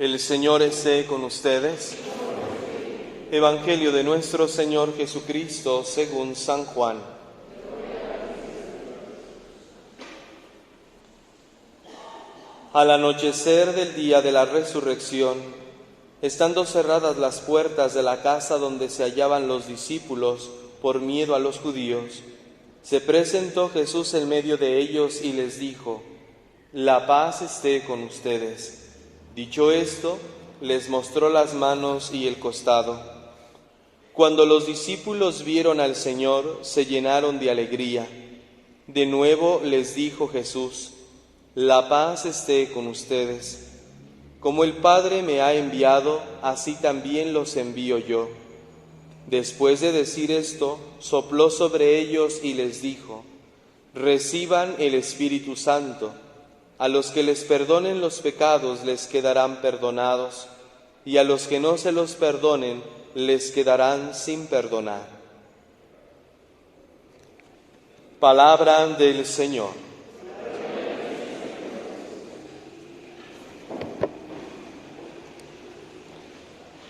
El Señor esté con ustedes. Evangelio de nuestro Señor Jesucristo según San Juan. Al anochecer del día de la resurrección, estando cerradas las puertas de la casa donde se hallaban los discípulos por miedo a los judíos, se presentó Jesús en medio de ellos y les dijo: «La paz esté con ustedes». Dicho esto, les mostró las manos y el costado. Cuando los discípulos vieron al Señor, se llenaron de alegría. De nuevo les dijo Jesús: «La paz esté con ustedes. Como el Padre me ha enviado, así también los envío yo». Después de decir esto, sopló sobre ellos y les dijo: «Reciban el Espíritu Santo. A los que les perdonen los pecados les quedarán perdonados, y a los que no se los perdonen les quedarán sin perdonar». Palabra del Señor.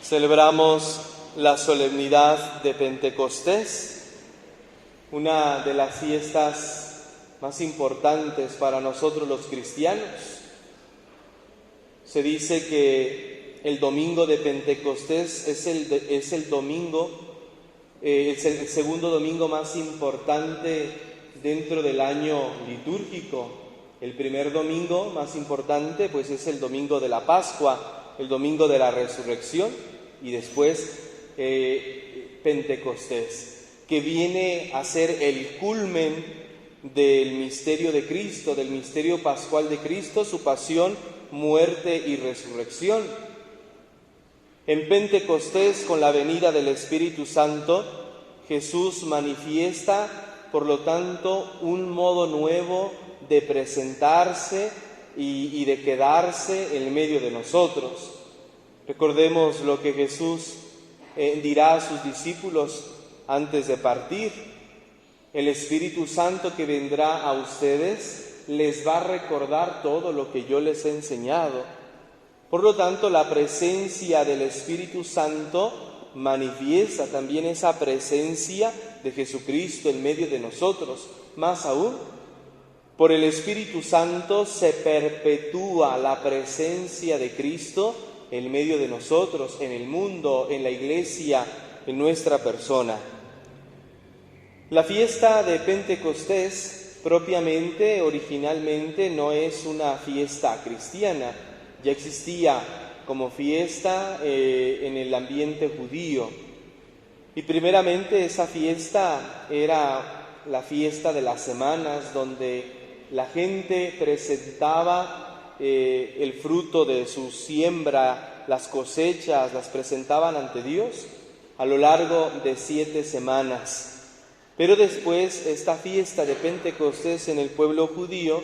Celebramos la solemnidad de Pentecostés, una de las fiestas más importantes para nosotros los cristianos. Se dice que el domingo de Pentecostés es el segundo domingo más importante dentro del año litúrgico. El primer domingo más importante pues es el domingo de la Pascua, el domingo de la Resurrección, y después Pentecostés, que viene a ser el culmen del misterio de Cristo, del misterio pascual de Cristo, su pasión, muerte y resurrección. En Pentecostés, con la venida del Espíritu Santo, Jesús manifiesta, por lo tanto, un modo nuevo de presentarse y de quedarse en medio de nosotros. Recordemos lo que Jesús dirá a sus discípulos antes de partir: «El Espíritu Santo que vendrá a ustedes les va a recordar todo lo que yo les he enseñado». Por lo tanto, la presencia del Espíritu Santo manifiesta también esa presencia de Jesucristo en medio de nosotros. Más aún, por el Espíritu Santo se perpetúa la presencia de Cristo en medio de nosotros, en el mundo, en la Iglesia, en nuestra persona. La fiesta de Pentecostés, propiamente, originalmente, no es una fiesta cristiana. Ya existía como fiesta en el ambiente judío. Y primeramente esa fiesta era la fiesta de las semanas, donde la gente presentaba el fruto de su siembra, las cosechas, las presentaban ante Dios a lo largo de 7 semanas. Pero después esta fiesta de Pentecostés en el pueblo judío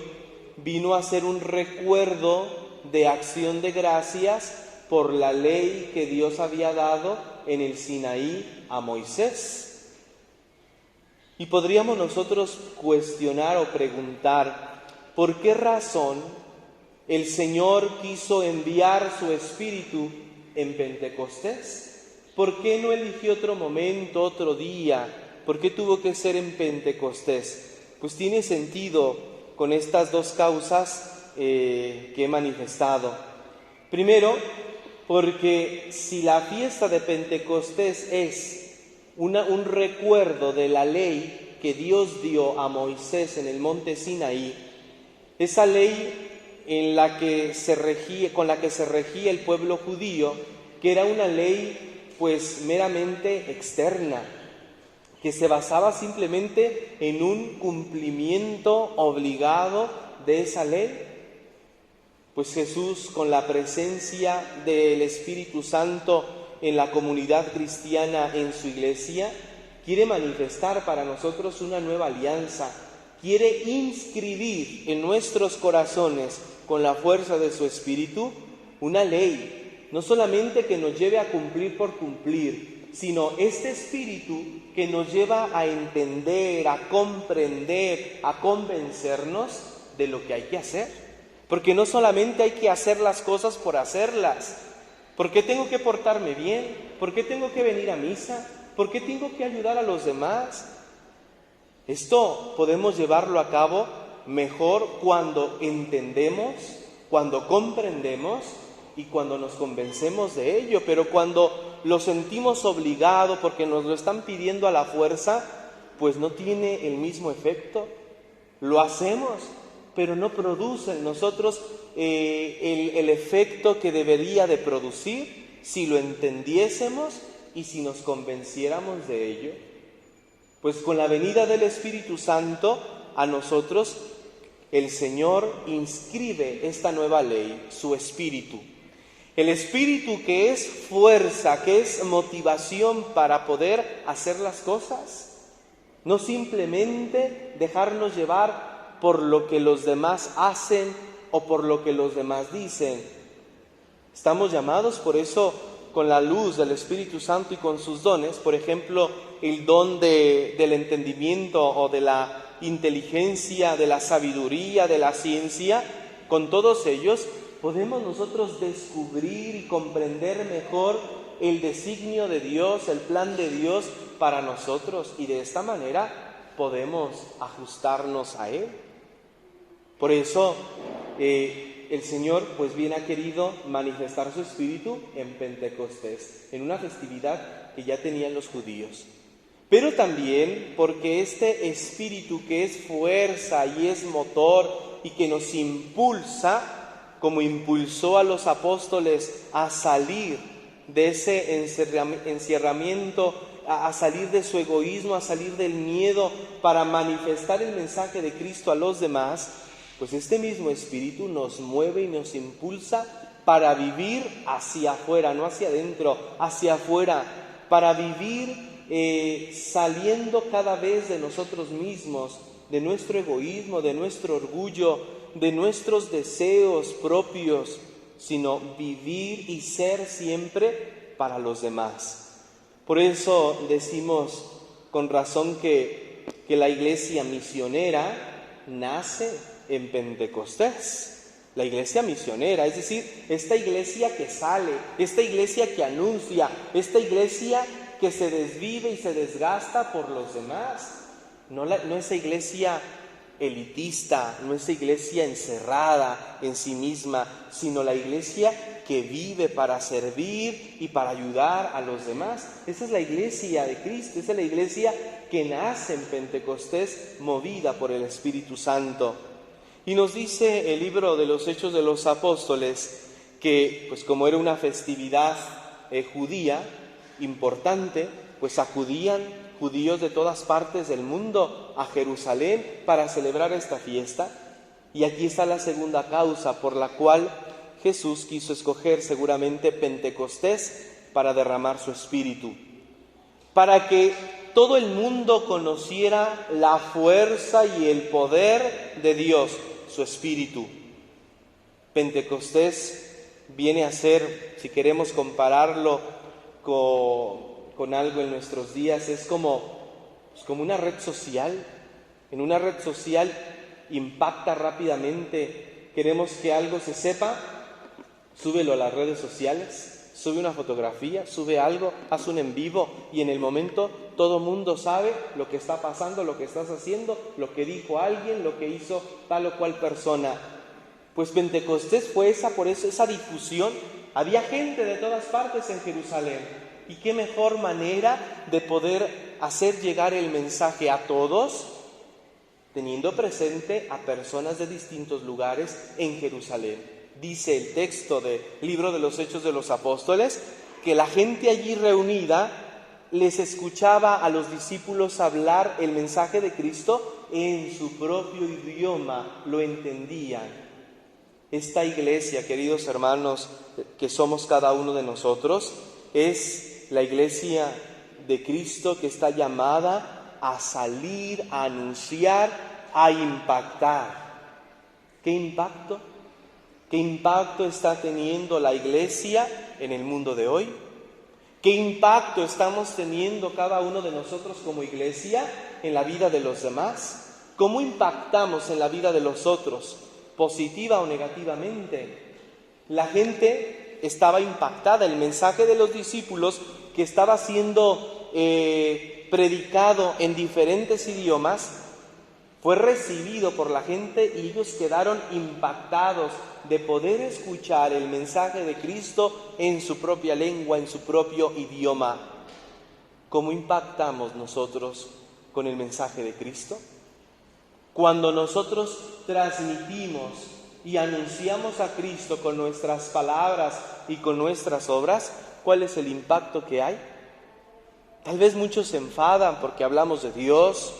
vino a ser un recuerdo de acción de gracias por la ley que Dios había dado en el Sinaí a Moisés. Y podríamos nosotros cuestionar o preguntar: ¿por qué razón el Señor quiso enviar su Espíritu en Pentecostés? ¿Por qué no eligió otro momento, otro día? ¿Por qué tuvo que ser en Pentecostés? Pues tiene sentido con estas dos causas que he manifestado. Primero, porque si la fiesta de Pentecostés es un recuerdo de la ley que Dios dio a Moisés en el monte Sinaí, esa ley con la que se regía el pueblo judío, que era una ley pues meramente externa, que se basaba simplemente en un cumplimiento obligado de esa ley, pues Jesús, con la presencia del Espíritu Santo en la comunidad cristiana, en su iglesia, quiere manifestar para nosotros una nueva alianza, quiere inscribir en nuestros corazones, con la fuerza de su Espíritu, una ley, no solamente que nos lleve a cumplir por cumplir, sino este Espíritu que nos lleva a entender, a comprender, a convencernos de lo que hay que hacer. Porque no solamente hay que hacer las cosas por hacerlas. ¿Por qué tengo que portarme bien? ¿Por qué tengo que venir a misa? ¿Por qué tengo que ayudar a los demás? Esto podemos llevarlo a cabo mejor cuando entendemos, cuando comprendemos y cuando nos convencemos de ello. Pero cuando lo sentimos obligado porque nos lo están pidiendo a la fuerza, pues no tiene el mismo efecto. Lo hacemos, pero no produce en nosotros el efecto que debería de producir si lo entendiésemos y si nos convenciéramos de ello. Pues con la venida del Espíritu Santo a nosotros, el Señor inscribe esta nueva ley, su Espíritu. El Espíritu que es fuerza, que es motivación para poder hacer las cosas. No simplemente dejarnos llevar por lo que los demás hacen o por lo que los demás dicen. Estamos llamados por eso, con la luz del Espíritu Santo y con sus dones, por ejemplo, el don del entendimiento o de la inteligencia, de la sabiduría, de la ciencia, con todos ellos podemos nosotros descubrir y comprender mejor el designio de Dios, el plan de Dios para nosotros, y de esta manera podemos ajustarnos a Él. Por eso el Señor pues bien ha querido manifestar su Espíritu en Pentecostés, en una festividad que ya tenían los judíos. Pero también porque este Espíritu que es fuerza y es motor y que nos impulsa, como impulsó a los apóstoles a salir de ese encierramiento, a salir de su egoísmo, a salir del miedo para manifestar el mensaje de Cristo a los demás, pues este mismo Espíritu nos mueve y nos impulsa para vivir hacia afuera, no hacia adentro, hacia afuera, para vivir saliendo cada vez de nosotros mismos, de nuestro egoísmo, de nuestro orgullo, de nuestros deseos propios, sino vivir y ser siempre para los demás. Por eso decimos con razón que la iglesia misionera nace en Pentecostés. La iglesia misionera, es decir, esta iglesia que sale, esta iglesia que anuncia, esta iglesia que se desvive y se desgasta por los demás. No esa iglesia elitista, no esa iglesia encerrada en sí misma, sino la iglesia que vive para servir y para ayudar a los demás. Esa es la iglesia de Cristo, esa es la iglesia que nace en Pentecostés, movida por el Espíritu Santo. Y nos dice el libro de los Hechos de los Apóstoles que, pues como era una festividad judía importante, pues acudían judíos de todas partes del mundo a Jerusalén para celebrar esta fiesta. Y aquí está la segunda causa por la cual Jesús quiso escoger seguramente Pentecostés para derramar su Espíritu, para que todo el mundo conociera la fuerza y el poder de Dios, su Espíritu. Pentecostés viene a ser, si queremos compararlo con algo en nuestros días, es como una red social. En una red social impacta rápidamente. Queremos que algo se sepa, súbelo a las redes sociales, sube una fotografía, sube algo, haz un en vivo, y en el momento todo mundo sabe lo que está pasando, lo que estás haciendo, lo que dijo alguien, lo que hizo tal o cual persona. Pues Pentecostés fue por eso esa difusión. Había gente de todas partes en Jerusalén, y qué mejor manera de poder hacer llegar el mensaje a todos, teniendo presente a personas de distintos lugares en Jerusalén. Dice el texto del libro de los Hechos de los Apóstoles que la gente allí reunida les escuchaba a los discípulos hablar el mensaje de Cristo en su propio idioma, lo entendían. Esta iglesia, queridos hermanos, que somos cada uno de nosotros, es la iglesia de Cristo que está llamada a salir, a anunciar, a impactar. ¿Qué impacto? ¿Qué impacto está teniendo la iglesia en el mundo de hoy? ¿Qué impacto estamos teniendo cada uno de nosotros como iglesia en la vida de los demás? ¿Cómo impactamos en la vida de los otros? positiva o negativamente. La gente estaba impactada. El mensaje de los discípulos, que estaba siendo predicado en diferentes idiomas, fue recibido por la gente y ellos quedaron impactados de poder escuchar el mensaje de Cristo en su propia lengua, en su propio idioma. ¿Cómo impactamos nosotros con el mensaje de Cristo? Cuando nosotros transmitimos y anunciamos a Cristo con nuestras palabras y con nuestras obras, ¿cuál es el impacto que hay? Tal vez muchos se enfadan porque hablamos de Dios.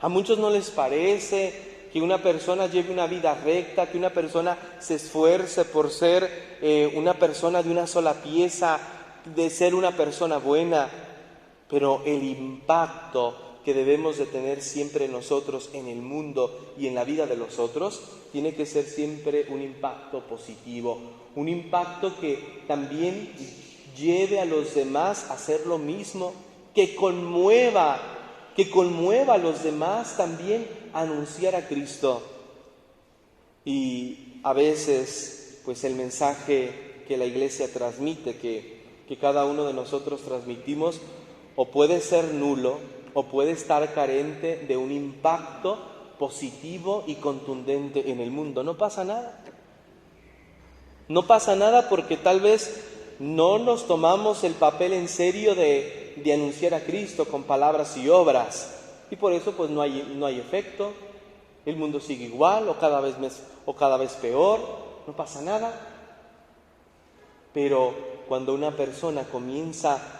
A muchos no les parece que una persona lleve una vida recta, que una persona se esfuerce por ser una persona de una sola pieza, de ser una persona buena. Pero el impacto que debemos de tener siempre nosotros en el mundo y en la vida de los otros tiene que ser siempre un impacto positivo, un impacto que también lleve a los demás a hacer lo mismo, que conmueva a los demás también a anunciar a Cristo. Y a veces, pues el mensaje que la Iglesia transmite, que cada uno de nosotros transmitimos, o puede ser nulo, o puede estar carente de un impacto positivo y contundente en el mundo. No pasa nada. No pasa nada porque tal vez no nos tomamos el papel en serio de anunciar a Cristo con palabras y obras. Y por eso pues no hay efecto. El mundo sigue igual o cada vez peor. No pasa nada. Pero cuando una persona comienza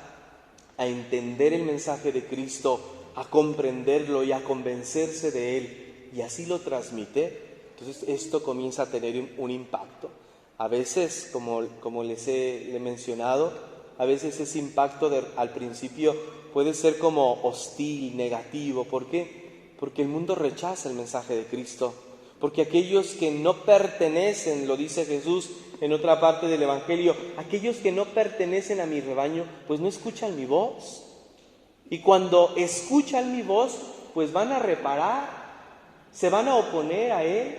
a entender el mensaje de Cristo, a comprenderlo y a convencerse de él, y así lo transmite, entonces esto comienza a tener un impacto. A veces, como les he mencionado, a veces ese impacto al principio puede ser como hostil, negativo. ¿Por qué? Porque el mundo rechaza el mensaje de Cristo. Porque aquellos que no pertenecen, lo dice Jesús en otra parte del Evangelio, aquellos que no pertenecen a mi rebaño, pues no escuchan mi voz. Y cuando escuchan mi voz, pues van a reparar, se van a oponer a él.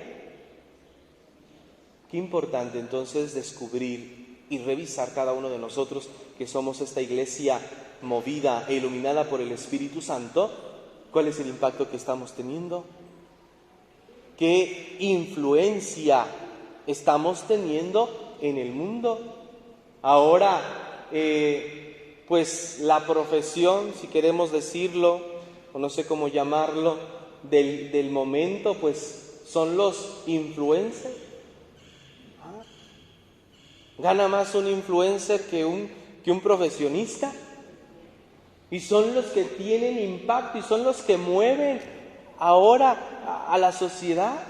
Qué importante entonces descubrir y revisar cada uno de nosotros que somos esta iglesia movida e iluminada por el Espíritu Santo, cuál es el impacto que estamos teniendo. ¿Qué influencia estamos teniendo en el mundo? Ahora, pues la profesión, si queremos decirlo, o no sé cómo llamarlo, del momento, pues son los influencers. ¿Gana más un influencer que un profesionista? Y son los que tienen impacto y son los que mueven ahora a la sociedad.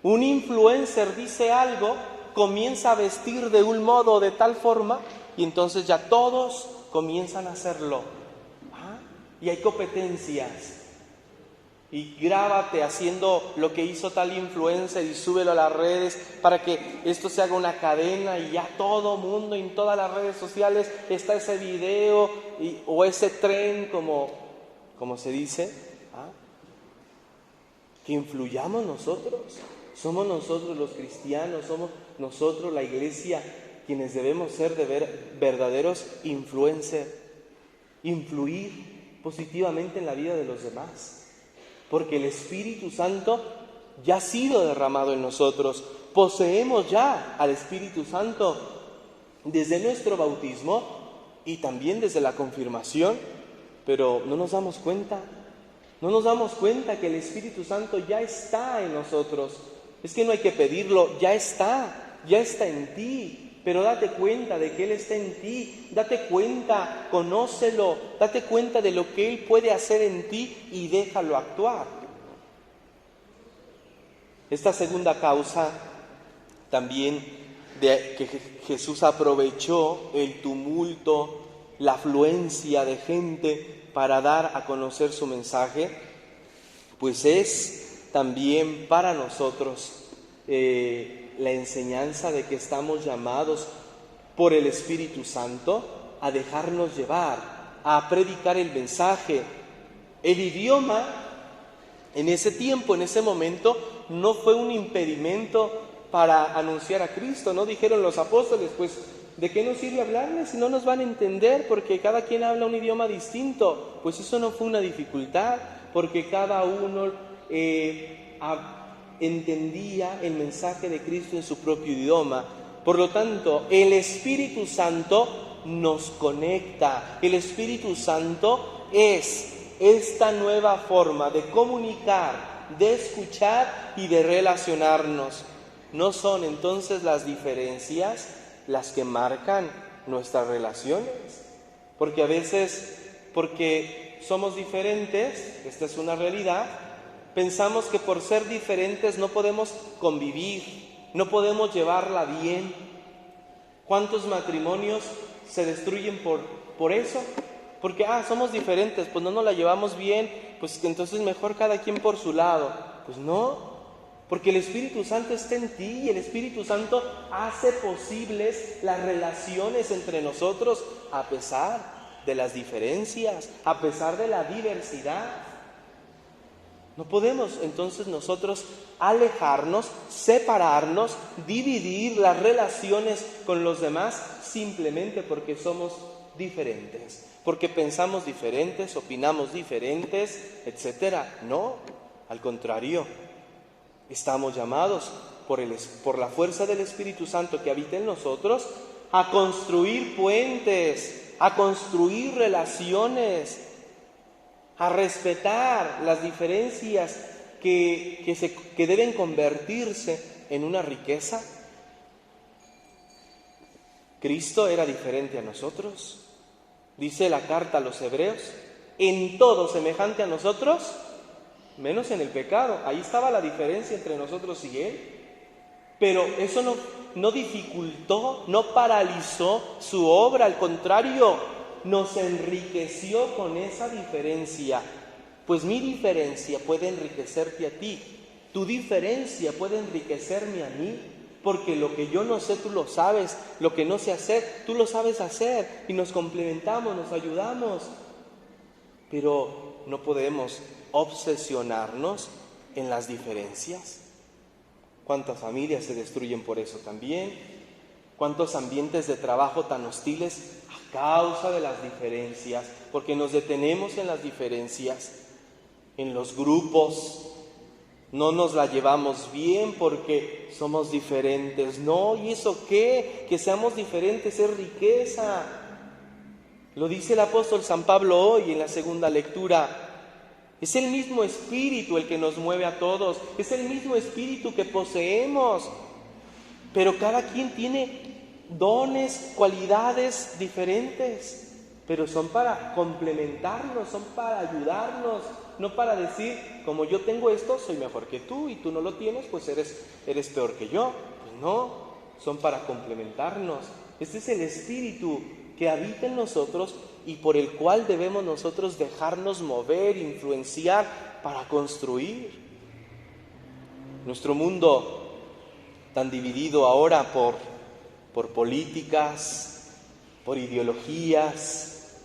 Un influencer dice algo, comienza a vestir de un modo, de tal forma, y entonces ya todos comienzan a hacerlo. Y hay competencias. Y grábate haciendo lo que hizo tal influencer y súbelo a las redes para que esto se haga una cadena y ya todo mundo en todas las redes sociales está ese video o ese tren, como se dice. Que influyamos nosotros. Somos nosotros los cristianos, somos nosotros la iglesia quienes debemos ser verdaderos influencers, influir positivamente en la vida de los demás. Porque el Espíritu Santo ya ha sido derramado en nosotros. Poseemos ya al Espíritu Santo desde nuestro bautismo y también desde la confirmación, pero no nos damos cuenta. No nos damos cuenta que el Espíritu Santo ya está en nosotros. Es que no hay que pedirlo, ya está en ti. Pero date cuenta de que Él está en ti, date cuenta, conócelo, date cuenta de lo que Él puede hacer en ti y déjalo actuar. Esta segunda causa también de que Jesús aprovechó el tumulto, la afluencia de gente para dar a conocer su mensaje, pues es también para nosotros la enseñanza de que estamos llamados por el Espíritu Santo a dejarnos llevar, a predicar el mensaje. El idioma en ese tiempo, en ese momento, no fue un impedimento para anunciar a Cristo, ¿no? Dijeron los apóstoles, pues, ¿de qué nos sirve hablarles si no nos van a entender? Porque cada quien habla un idioma distinto. Pues eso no fue una dificultad, porque cada uno entendía el mensaje de Cristo en su propio idioma. Por lo tanto, el Espíritu Santo nos conecta. El Espíritu Santo es esta nueva forma de comunicar, de escuchar y de relacionarnos. ¿No son entonces las diferencias las que marcan nuestras relaciones? Porque a veces, porque somos diferentes, esta es una realidad, pensamos que por ser diferentes no podemos convivir, no podemos llevarla bien. ¿Cuántos matrimonios se destruyen por eso? Porque, somos diferentes, pues no nos la llevamos bien, pues entonces mejor cada quien por su lado. Pues no, porque el Espíritu Santo está en ti y el Espíritu Santo hace posibles las relaciones entre nosotros a pesar de las diferencias, a pesar de la diversidad. No podemos entonces nosotros alejarnos, separarnos, dividir las relaciones con los demás simplemente porque somos diferentes, porque pensamos diferentes, opinamos diferentes, etcétera. No, al contrario, estamos llamados por la fuerza del Espíritu Santo que habita en nosotros a construir puentes, a construir relaciones, a respetar las diferencias que deben convertirse en una riqueza. Cristo era diferente a nosotros. Dice la carta a los Hebreos, en todo semejante a nosotros, menos en el pecado. Ahí estaba la diferencia entre nosotros y Él. Pero eso no dificultó, no paralizó su obra, al contrario, nos enriqueció con esa diferencia. Pues mi diferencia puede enriquecerte a ti, tu diferencia puede enriquecerme a mí, porque lo que yo no sé tú lo sabes, lo que no sé hacer tú lo sabes hacer, y nos complementamos, nos ayudamos. Pero no podemos obsesionarnos en las diferencias. ¿Cuántas familias se destruyen por eso también? ¿Cuántos ambientes de trabajo tan hostiles a causa de las diferencias? Porque nos detenemos en las diferencias. En los grupos no nos la llevamos bien porque somos diferentes. No, ¿y eso qué? Que seamos diferentes es riqueza. Lo dice el apóstol San Pablo hoy en la segunda lectura. Es el mismo Espíritu el que nos mueve a todos, es el mismo Espíritu que poseemos, pero cada quien tiene dones, cualidades diferentes, pero son para complementarnos, son para ayudarnos, no para decir, como yo tengo esto, soy mejor que tú y tú no lo tienes, pues eres peor que yo. Pues no, son para complementarnos. Este es el Espíritu que habita en nosotros y por el cual debemos nosotros dejarnos mover, influenciar para construir. Nuestro mundo tan dividido ahora por políticas, por ideologías,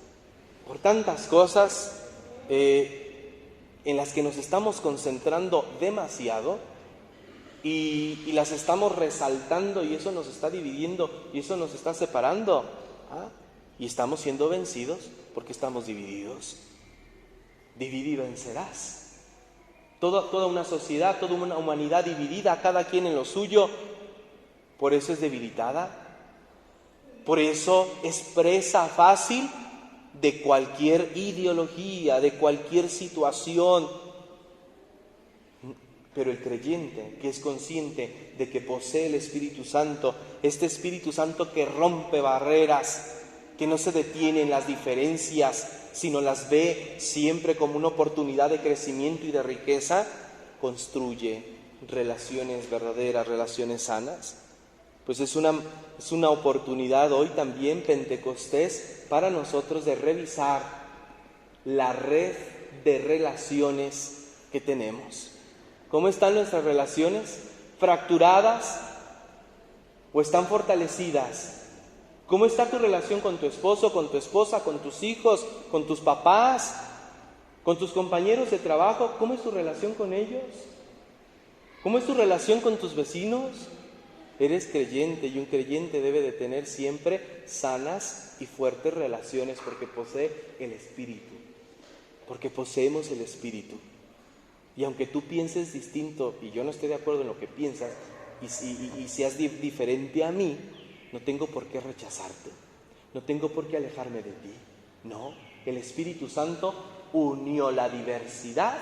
por tantas cosas en las que nos estamos concentrando demasiado y las estamos resaltando, y eso nos está dividiendo y eso nos está separando. Y estamos siendo vencidos porque estamos divididos. Divide y vencerás. Toda una sociedad, toda una humanidad dividida, cada quien en lo suyo, por eso es debilitada. Por eso es presa fácil de cualquier ideología, de cualquier situación. Pero el creyente que es consciente de que posee el Espíritu Santo, este Espíritu Santo que rompe barreras, que no se detiene en las diferencias, sino las ve siempre como una oportunidad de crecimiento y de riqueza, construye relaciones verdaderas, relaciones sanas. Pues es una oportunidad hoy también, Pentecostés, para nosotros de revisar la red de relaciones que tenemos. ¿Cómo están nuestras relaciones? ¿Fracturadas o están fortalecidas? ¿Cómo está tu relación con tu esposo, con tu esposa, con tus hijos, con tus papás, con tus compañeros de trabajo? ¿Cómo es tu relación con ellos? ¿Cómo es tu relación con tus vecinos? Eres creyente y un creyente debe de tener siempre sanas y fuertes relaciones porque posee el Espíritu, porque poseemos el Espíritu. Y aunque tú pienses distinto y yo no esté de acuerdo en lo que piensas y seas diferente a mí, no tengo por qué rechazarte, no tengo por qué alejarme de ti. No, el Espíritu Santo unió la diversidad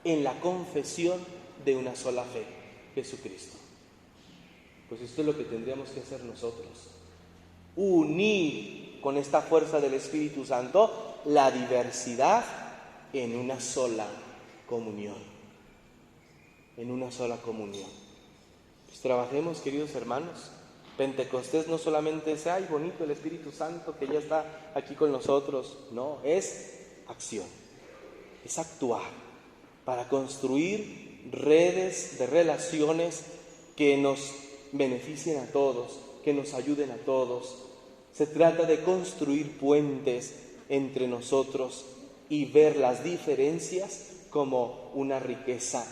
en la confesión de una sola fe, Jesucristo. Pues esto es lo que tendríamos que hacer nosotros. Unir con esta fuerza del Espíritu Santo la diversidad en una sola comunión. En una sola comunión. Pues trabajemos, queridos hermanos. Pentecostés no solamente es, ay, bonito el Espíritu Santo que ya está aquí con nosotros. No, es acción. Es actuar para construir redes de relaciones que nos beneficien a todos, que nos ayuden a todos. Se trata de construir puentes entre nosotros y ver las diferencias como una riqueza,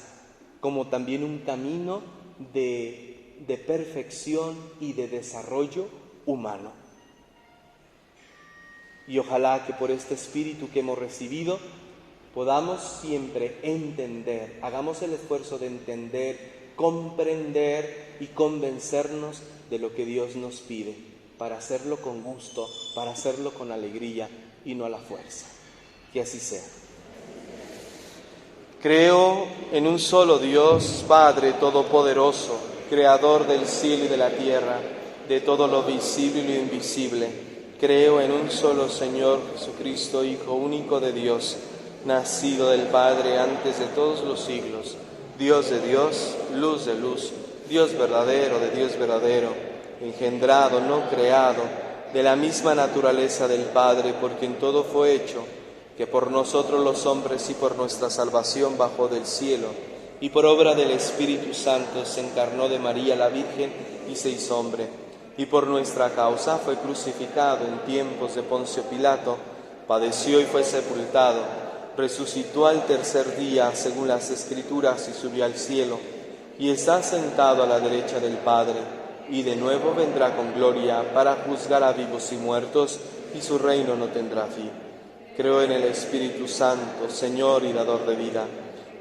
como también un camino de perfección y de desarrollo humano. Y ojalá que por este espíritu que hemos recibido podamos siempre entender, hagamos el esfuerzo de entender, comprender y convencernos de lo que Dios nos pide, para hacerlo con gusto, para hacerlo con alegría y no a la fuerza. Que así sea. Creo en un solo Dios, Padre Todopoderoso, Creador del cielo y de la tierra, de todo lo visible y lo invisible. Creo en un solo Señor Jesucristo, Hijo único de Dios, nacido del Padre antes de todos los siglos, Dios de Dios, luz de luz, Dios verdadero de Dios verdadero, engendrado, no creado, de la misma naturaleza del Padre, por quien todo fue hecho, que por nosotros los hombres y por nuestra salvación bajó del cielo, y por obra del Espíritu Santo se encarnó de María la Virgen y se hizo hombre, y por nuestra causa fue crucificado en tiempos de Poncio Pilato, padeció y fue sepultado, resucitó al tercer día según las Escrituras y subió al cielo, y está sentado a la derecha del Padre, y de nuevo vendrá con gloria para juzgar a vivos y muertos, y su reino no tendrá fin. Creo en el Espíritu Santo, Señor y dador de vida,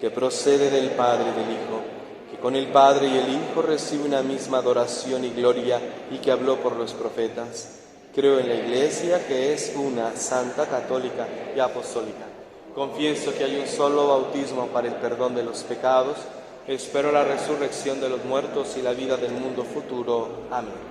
que procede del Padre y del Hijo, que con el Padre y el Hijo recibe una misma adoración y gloria y que habló por los profetas. Creo en la Iglesia, que es una, santa, católica y apostólica. Confieso que hay un solo bautismo para el perdón de los pecados. Espero la resurrección de los muertos y la vida del mundo futuro. Amén.